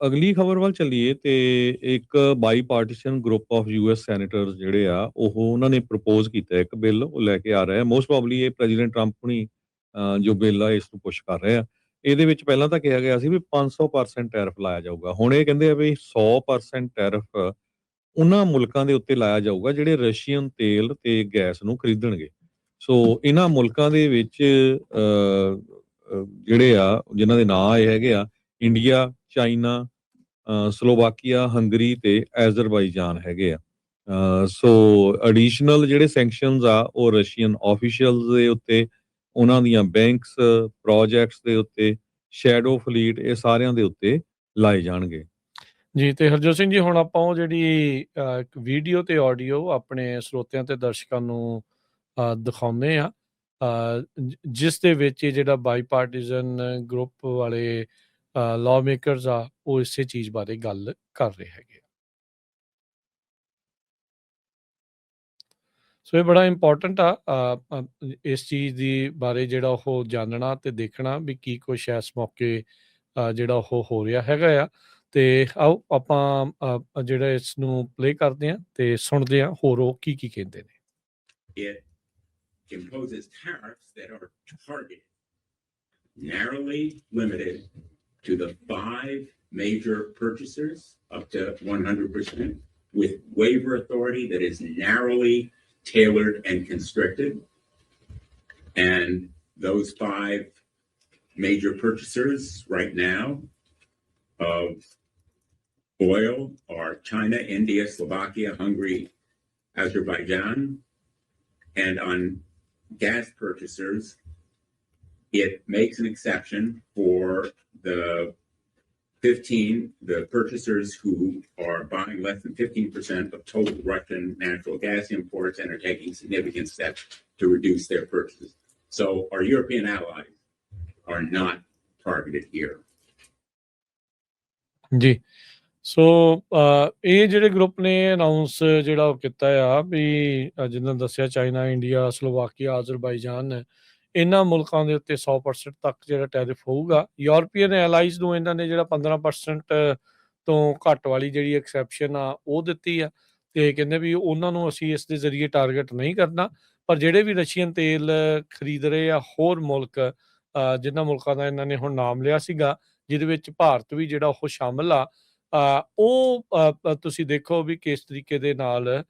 ਅਗਲੀ ਖਬਰ ਵੱਲ ਚੱਲੀਏ ਤੇ ਇੱਕ bipartisan group of US senators ਜਿਹੜੇ ਆ ਉਹਨਾਂ ਨੇ ਪ੍ਰਪੋਜ਼ ਕੀਤਾ ਇੱਕ ਬਿੱਲ ਉਹ ਲੈ ਕੇ ਆ ਰਹੇ ਆ। ਮੋਸਟ ਪ੍ਰੋਬਬਲੀ ਇਹ ਪ੍ਰੈਜ਼ੀਡੈਂਟ ਟਰੰਪ ਹੁਣੀ ਜੋ ਬਿੱਲ ਆ ਇਸ ਨੂੰ ਪੁਸ਼ ਕਰ ਰਹੇ ਆ। ਇਹਦੇ ਵਿੱਚ ਪਹਿਲਾਂ ਤਾਂ ਕਿਹਾ ਗਿਆ ਸੀ ਵੀ 500% ਟੈਰਿਫ ਲਾਇਆ ਜਾਊਗਾ। ਹੁਣ ਇਹ ਕਹਿੰਦੇ ਆ ਵੀ 100% ਟੈਰਿਫ ਉਹਨਾਂ ਮੁਲਕਾਂ ਦੇ ਉੱਤੇ ਲਾਇਆ ਜਾਊਗਾ ਜਿਹੜੇ ਰਸ਼ੀਅਨ ਤੇਲ ਤੇ ਗੈਸ ਨੂੰ ਖਰੀਦਣਗੇ। ਸੋ ਇਹਨਾਂ ਮੁਲਕਾਂ ਦੇ ਵਿੱਚ ਜਿਹੜੇ ਆ ਜਿਨ੍ਹਾਂ ਦੇ ਨਾਂ ਆਏ ਹੈਗੇ ਆ ਇੰਡੀਆ, ਚਾਈਨਾ, ਸਲੋਵਾਕੀਆ, ਹੰਗਰੀ ਤੇ ਐਜ਼ਰਬਾਈਜਾਨ ਹੈਗੇ ਆ। ਸੋ ਐਡੀਸ਼ਨਲ ਜਿਹੜੇ ਸੈਂਕਸ਼ਨਸ ਆ ਉਹ ਰਸ਼ੀਅਨ ਆਫੀਸ਼ੀਅਲਸ ਦੇ ਉੱਤੇ, ਉਹਨਾਂ ਦੀਆਂ ਬੈਂਕਸ, ਪ੍ਰੋਜੈਕਟਸ ਦੇ ਉੱਤੇ, ਸ਼ੈਡੋ ਫਲੀਟ, ਇਹ ਸਾਰਿਆਂ ਦੇ ਉੱਤੇ ਲਾਏ ਜਾਣਗੇ। ਜੀ ਤੇ ਹਰਜੋਤ ਸਿੰਘ ਜੀ, ਹੁਣ ਆਪਾਂ ਉਹ ਜਿਹੜੀ ਇੱਕ ਵੀਡੀਓ ਤੇ ਆਡੀਓ ਆਪਣੇ ਸਰੋਤਿਆਂ ਤੇ ਦਰਸ਼ਕਾਂ ਨੂੰ ਦਿਖਾਉਂਦੇ ਆ, ਜਿਸ ਦੇ ਵਿੱਚ ਇਹ ਜਿਹੜਾ ਬਾਈ ਪਾਰਟੀਜ਼ਨ ਗਰੁੱਪ ਵਾਲੇ ਲਾਅ ਮੇਕਰਸ ਆ ਉਹ ਇਸੇ ਚੀਜ਼ ਬਾਰੇ ਗੱਲ ਕਰ ਰਹੇ ਹੈਗੇ। ਸੋ ਇਹ ਬੜਾ ਇੰਪੋਰਟੈਂਟ ਆ ਇਸ ਚੀਜ਼ ਦੀ ਬਾਰੇ ਜਿਹੜਾ ਉਹ ਜਾਣਨਾ ਤੇ ਦੇਖਣਾ ਵੀ ਕੀ ਕੁਛ ਇਸ ਮੌਕੇ ਜਿਹੜਾ ਉਹ ਹੋ ਰਿਹਾ ਹੈਗਾ ਆ। ਤੇ ਆਓ ਆਪਾਂ ਜਿਹੜਾ ਇਸ ਨੂੰ ਪਲੇ ਕਰਦੇ ਆ ਤੇ ਸੁਣਦੇ ਆ ਹੋਰ ਉਹ ਕੀ ਕਹਿੰਦੇ ਨੇ। It imposes tariffs that are targeted, narrowly limited to the 5 major purchasers up to 100%, with waiver authority that is narrowly tailored and constricted. And those 5 major purchasers right now of oil are China, India, Slovakia, Hungary, Azerbaijan. And on gas purchasers, it makes an exception for the purchasers who are buying less than 15% of total Russian natural gas imports and are taking significant steps to reduce their purchases. So our European allies are not targeted here. ਜੀ ਸੋ ਇਹ ਜਿਹੜੇ group ਨੇ announce ਜਿਹੜਾ ਉਹ ਕੀਤਾ ਆ ਵੀ ਜਿੱਦਾਂ ਦੱਸਿਆ ਚਾਈਨਾ, ਇੰਡੀਆ, ਸਲੋਵਾਕੀਆ, ਅਜ਼ਰਬਾਈਜਾਨ, ਇਹਨਾਂ ਮੁਲਕਾਂ ਦੇ ਉੱਤੇ 100% ਤੱਕ ਜਿਹੜਾ ਟੈਰਿਫ ਹੋਊਗਾ। ਯੂਰਪੀਅਨ ਐਲਾਈਜ਼ ਨੂੰ ਇਹਨਾਂ ਨੇ ਜਿਹੜਾ 15% ਤੋਂ ਘੱਟ ਵਾਲੀ ਜਿਹੜੀ ਐਕਸੈਪਸ਼ਨ ਆ ਉਹ ਦਿੱਤੀ ਆ ਤੇ ਕਹਿੰਦੇ ਵੀ ਉਹਨਾਂ ਨੂੰ ਅਸੀਂ ਇਸ ਦੇ ਜ਼ਰੀਏ ਟਾਰਗੇਟ ਨਹੀਂ ਕਰਨਾ। ਪਰ ਜਿਹੜੇ ਵੀ ਰਸ਼ੀਅਨ ਤੇਲ ਖਰੀਦ ਰਹੇ ਆ ਹੋਰ ਮੁਲਕ, ਜਿਨ੍ਹਾਂ ਮੁਲਕਾਂ ਦਾ ਇਹਨਾਂ ਨੇ ਹੁਣ ਨਾਮ ਲਿਆ ਸੀਗਾ, ਜਿਹਦੇ ਵਿੱਚ ਭਾਰਤ ਵੀ ਜਿਹੜਾ ਉਹ ਸ਼ਾਮਲ ਆ, ਉਹ ਤੁਸੀਂ ਦੇਖੋ ਵੀ ਕਿਸ ਤਰੀਕੇ ਦੇ ਨਾਲ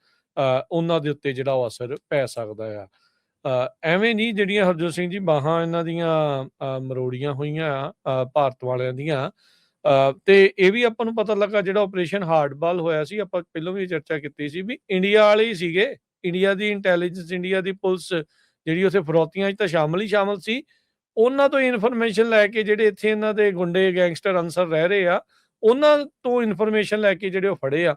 ਉਹਨਾਂ ਦੇ ਉੱਤੇ ਜਿਹੜਾ ਉਹ ਅਸਰ ਪੈ ਸਕਦਾ ਆ। ਐਵੇਂ ਨਹੀਂ ਜਿਹੜੀਆਂ ਹਰਜੋਤ ਸਿੰਘ ਜੀ ਬਾਹਾਂ ਇਹਨਾਂ ਦੀਆਂ ਮਰੋੜੀਆਂ ਹੋਈਆਂ ਭਾਰਤ ਵਾਲਿਆਂ ਦੀਆਂ। ਤੇ ਇਹ ਵੀ ਆਪਾਂ ਨੂੰ ਪਤਾ ਲੱਗਾ ਜਿਹੜਾ ਆਪਰੇਸ਼ਨ ਹਾਰਡਬਾਲ ਹੋਇਆ ਸੀ, ਆਪਾਂ ਪਹਿਲਾਂ ਵੀ ਚਰਚਾ ਕੀਤੀ ਸੀ ਵੀ ਇੰਡੀਆ ਵਾਲੇ ਹੀ ਸੀਗੇ। ਇੰਡੀਆ ਦੀ ਇੰਟੈਲੀਜੈਂਸ, ਇੰਡੀਆ ਦੀ ਪੁਲਿਸ ਜਿਹੜੀ ਉੱਥੇ ਫਰੌਤੀਆਂ 'ਚ ਤਾਂ ਸ਼ਾਮਲ ਸੀ। ਉਹਨਾਂ ਤੋਂ ਇਨਫੋਰਮੇਸ਼ਨ ਲੈ ਕੇ ਜਿਹੜੇ ਇੱਥੇ ਇਹਨਾਂ ਦੇ ਗੁੰਡੇ, ਗੈਂਗਸਟਰ ਅਨਸਰ ਰਹਿ ਰਹੇ ਆ, ਉਹਨਾਂ ਤੋਂ ਇਨਫੋਰਮੇਸ਼ਨ ਲੈ ਕੇ ਜਿਹੜੇ ਉਹ ਫੜੇ ਆ।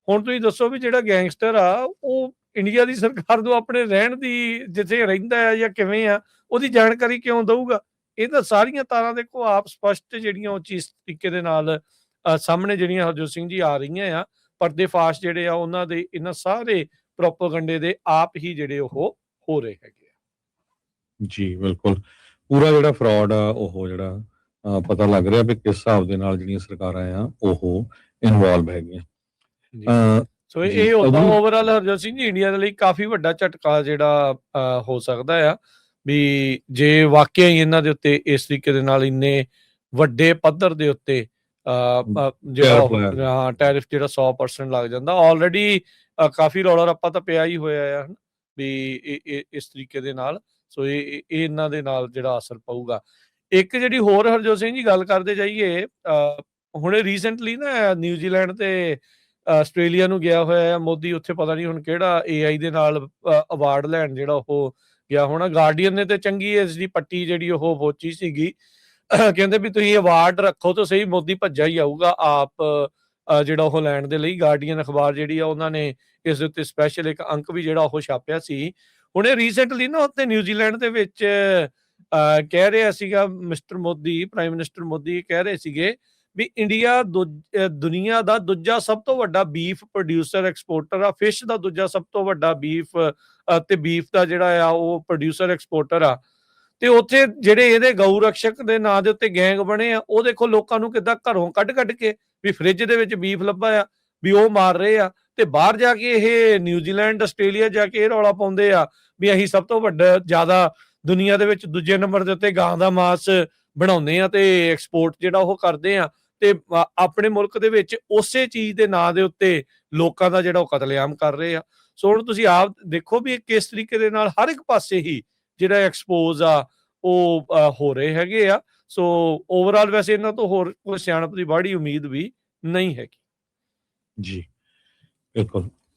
ਹੁਣ ਤੁਸੀਂ ਦੱਸੋ ਵੀ ਜਿਹੜਾ ਗੈਂਗਸਟਰ ਆ ਉਹ ਇੰਡੀਆ ਦੀ ਸਰਕਾਰ ਨੂੰ ਆਪਣੇ ਰਹਿਣ ਦੀ, ਜਿੱਥੇ ਰਹਿੰਦਾ ਆ ਜਾਂ ਕਿਵੇਂ ਆ, ਉਹਦੀ ਜਾਣਕਾਰੀ ਕਿਉਂ ਦਊਗਾ? ਇਹ ਤਾਂ ਸਾਰੀਆਂ ਤਾਰਾਂ ਦੇਖੋ ਆਪ ਸਪਸ਼ਟ ਜਿਹੜੀਆਂ ਉਹ ਚੀਜ਼ ਤਰੀਕੇ ਦੇ ਨਾਲ ਸਾਹਮਣੇ ਜਿਹੜੀਆਂ ਹਰਜੋਤ ਸਿੰਘ ਜੀ ਆ ਰਹੀਆਂ ਆ। ਪਰਦੇ ਫਾਸ਼ ਜਿਹੜੇ ਆ ਉਹਨਾਂ ਦੇ ਇਹਨਾਂ ਸਾਰੇ ਪ੍ਰੋਪੇਗੈਂਡੇ ਦੇ ਆਪ ਹੀ ਜਿਹੜੇ ਉਹ ਹੋ ਰਹੇ ਹੈਗੇ ਆ। ਜੀ ਬਿਲਕੁਲ, ਪੂਰਾ ਜਿਹੜਾ ਫਰਾਡ ਆ ਉਹ ਜਿਹੜਾ ਪਤਾ ਲੱਗ ਰਿਹਾ ਵੀ ਕਿਸ ਹਿਸਾਬ ਦੇ ਨਾਲ ਜਿਹੜੀਆਂ ਸਰਕਾਰਾਂ ਆ ਉਹ ਇਨਵੋਲਵ ਹੈਗੀਆਂ। ਸੋ ਇਹ ਉਦਾਂ ਓਵਰਆਲ ਹਰਜੋਤ ਸਿੰਘ ਜੀ ਇੰਡੀਆ ਦੇ ਲਈ ਕਾਫੀ ਵੱਡਾ ਝਟਕਾ ਜਿਹੜਾ ਹੋ ਸਕਦਾ ਆ ਵੀ ਜੇ ਵਾਕਿਆ ਹੀ ਇਹਨਾਂ ਦੇ ਉੱਤੇ ਇਸ ਤਰੀਕੇ ਦੇ ਨਾਲ ਇੰਨੇ ਵੱਡੇ ਪੱਧਰ ਦੇ ਉੱਤੇ ਜਿਹੜਾ ਟੈਰਿਫ ਜਿਹੜਾ 100% ਲੱਗ ਜਾਂਦਾ। ਆਲਰੇਡੀ ਕਾਫੀ ਰੌਲਾ ਰੱਪਾ ਤਾਂ ਪਿਆ ਹੀ ਹੋਇਆ ਆ ਵੀ ਇਸ ਤਰੀਕੇ ਦੇ ਨਾਲ। ਸੋ ਇਹ ਇਹਨਾਂ ਦੇ ਨਾਲ ਜਿਹੜਾ ਅਸਰ ਪਊਗਾ। ਇੱਕ ਜਿਹੜੀ ਹੋਰ ਹਰਜੋਤ ਸਿੰਘ ਜੀ ਗੱਲ ਕਰਦੇ ਜਾਈਏ, ਹੁਣੇ ਰੀਸੈਂਟਲੀ ਨਾ ਨਿਊਜ਼ੀਲੈਂਡ ਤੇ ਆਸਟ੍ਰੇਲੀਆ ਨੂੰ ਗਿਆ ਹੋਇਆ ਆ ਮੋਦੀ। ਉੱਥੇ ਪਤਾ ਨਹੀਂ ਹੁਣ ਕਿਹੜਾ AI ਦੇ ਨਾਲ ਅਵਾਰਡ ਲੈਣ ਜਿਹੜਾ ਉਹ ਗਿਆ ਹੋਣਾ। ਗਾਰਡੀਅਨ ਨੇ ਤੇ ਚੰਗੀ ਇਸ ਦੀ ਪੱਟੀ ਜਿਹੜੀ ਉਹ ਪਹੁੰਚੀ ਸੀਗੀ, ਕਹਿੰਦੇ ਵੀ ਤੁਸੀਂ ਅਵਾਰਡ ਰੱਖੋ ਤਾਂ ਸਹੀ, ਮੋਦੀ ਭੱਜਾ ਹੀ ਆਊਗਾ ਆਪ ਜਿਹੜਾ ਉਹ ਲੈਣ ਦੇ ਲਈ। ਗਾਰਡੀਅਨ ਅਖਬਾਰ ਜਿਹੜੀ ਆ ਉਹਨਾਂ ਨੇ ਇਸ ਦੇ ਉੱਤੇ ਸਪੈਸ਼ਲ ਇੱਕ ਅੰਕ ਵੀ ਜਿਹੜਾ ਉਹ ਛਾਪਿਆ ਸੀ। ਹੁਣ ਇਹ ਰੀਸੈਂਟਲੀ ਨਾ ਉੱਥੇ ਨਿਊਜ਼ੀਲੈਂਡ ਦੇ ਵਿੱਚ ਕਹਿ ਰਿਹਾ ਸੀਗਾ mister Modi, prime minister Modi ਕਹਿ ਰਹੇ ਸੀਗੇ ਵੀ ਇੰਡੀਆ ਦੁਨੀਆ ਦਾ ਦੂਜਾ ਸਭ ਤੋਂ ਵੱਡਾ ਬੀਫ ਪ੍ਰੋਡਿਊਸਰ, ਐਕਸਪੋਰਟਰ ਆ। ਫਿਸ਼ ਦਾ ਦੂਜਾ ਸਭ ਤੋਂ ਵੱਡਾ ਬੀਫ ਤੇ ਬੀਫ ਦਾ ਜਿਹੜਾ ਆ ਉਹ ਪ੍ਰੋਡਿਊਸਰ, ਐਕਸਪੋਰਟਰ ਆ। ਤੇ ਉੱਥੇ ਜਿਹੜੇ ਇਹਦੇ ਗਊ ਰਕਸ਼ਕ ਦੇ ਨਾਂ ਦੇ ਉੱਤੇ ਗੈਂਗ ਬਣੇ ਆ, ਉਹ ਦੇਖੋ ਲੋਕਾਂ ਨੂੰ ਕਿੱਦਾਂ ਘਰੋਂ ਕੱਢ ਕੇ ਵੀ ਫ੍ਰਿਜ ਦੇ ਵਿੱਚ ਬੀਫ ਲੱਭਾ ਆ ਵੀ ਉਹ ਮਾਰ ਰਹੇ ਆ, ਤੇ ਬਾਹਰ ਜਾ ਕੇ ਇਹ ਨਿਊਜ਼ੀਲੈਂਡ ਆਸਟ੍ਰੇਲੀਆ ਜਾ ਕੇ ਇਹ ਰੌਲਾ ਪਾਉਂਦੇ ਆ ਵੀ ਅਸੀਂ ਸਭ ਤੋਂ ਵੱਡਾ ਜ਼ਿਆਦਾ ਦੁਨੀਆ ਦੇ ਵਿੱਚ ਦੂਜੇ ਨੰਬਰ ਦੇ ਉੱਤੇ ਗਾਂ ਦਾ ਮਾਸ ਬਣਾਉਂਦੇ ਆ ਤੇ ਐਕਸਪੋਰਟ ਜਿਹੜਾ ਉਹ ਕਰਦੇ ਆ, ਤੇ ਆਪਣੇ ਮੁਲਕ ਦੇ ਵਿੱਚ ਉਸੇ ਚੀਜ਼ ਦੇ ਨਾਂ ਦੇ ਉੱਤੇ ਲੋਕਾਂ ਦਾ ਜਿਹੜਾ ਉਹ ਕਤਲੇਆਮ ਕਰ ਰਹੇ ਆ। ਸੋ ਹੁਣ ਤੁਸੀਂ ਆਪ ਦੇਖੋ ਵੀ ਕਿਸ ਤਰੀਕੇ ਦੇ ਨਾਲ ਹਰ ਇੱਕ ਪਾਸੇ ਹੀ ਜਿਹੜਾ ਐਕਸਪੋਜ਼ ਆ ਉਹ ਹੋ ਰਹੇ ਹੈਗੇ ਆ। ਸੋ ਓਵਰਆਲ ਵੈਸੇ ਇਹਨਾਂ ਤੋਂ ਹੋਰ ਕੋਈ ਸਿਆਣਪ ਦੀ ਬਾੜੀ ਉਮੀਦ ਵੀ ਨਹੀਂ ਹੈਗੀ। ਜੀ ਬਿਲਕੁਲ।